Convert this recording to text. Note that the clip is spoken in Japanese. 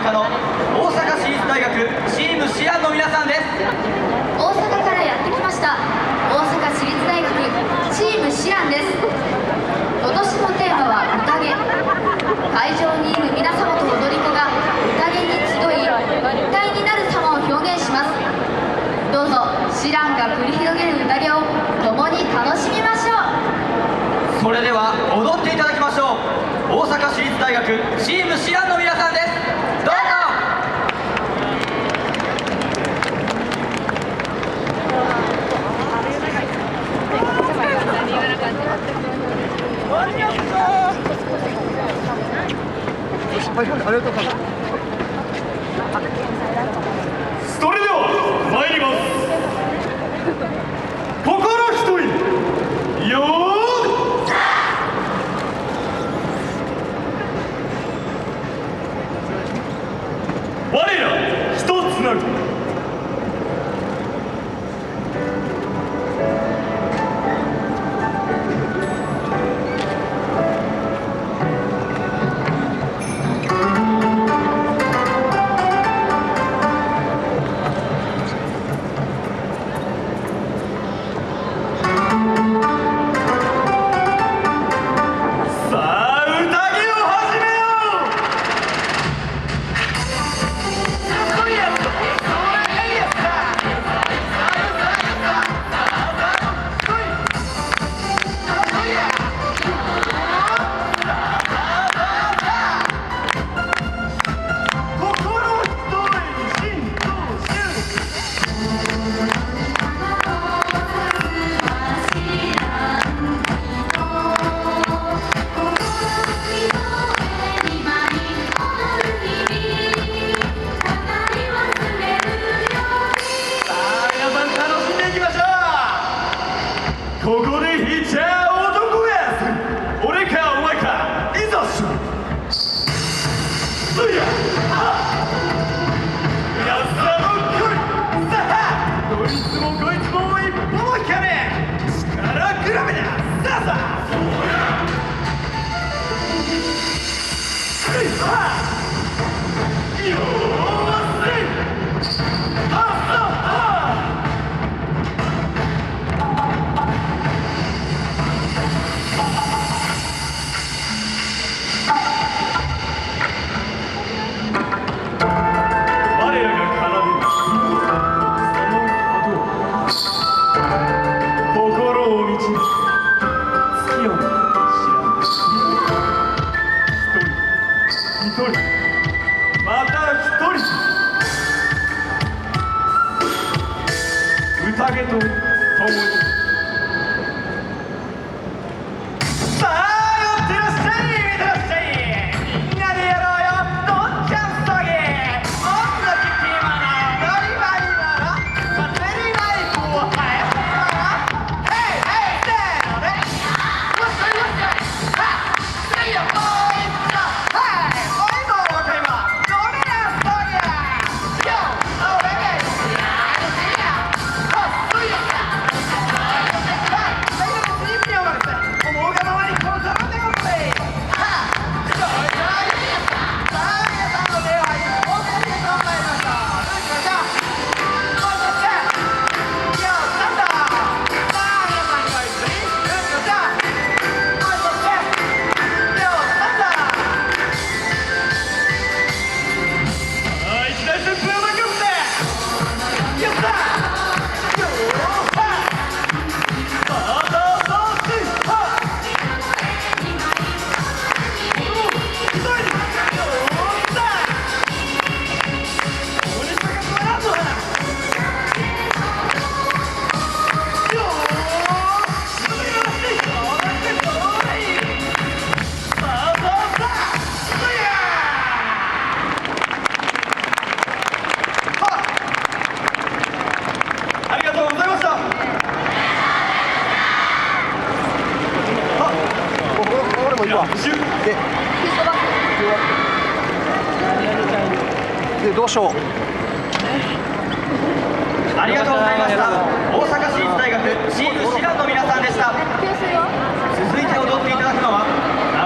者の大阪市立大学チームシアンの皆さんです。大阪からやってきました大阪市立大学チームシアンです。今年のテーマは宴。会場にいる皆様と踊り子が宴に集い一体になる様を表現します。どうぞシアンが繰り広げる宴を共に楽しみましょう。それでは踊っていただきましょう。大阪市立大学チームシアンの皆さんです。どうぞ。ありがとうございます。それでは参ります。心一人よー。我ら一つなる。ここで弾いちゃ男や。俺かお前か、いざしそややっさの来い。さあどいつもこいつも一歩も引かねえ。力比べだ。さあさあよーせまた一人宴と共にさあ寄ってらっしゃい、見てらっしゃい。みんなでやろうよどんちゃん騒ぎ。音楽決まら踊り場になら祭りない子は早くなら。ヘイヘイせーのでわっしゃいわっしゃい。はっせいよこいつら。はいおいもわかりま飲めな騒ぎや。よ俺がいいやるせやはっそいやでどうしよう。ありがとうございました。大阪市立大学チームシランの皆さんでした。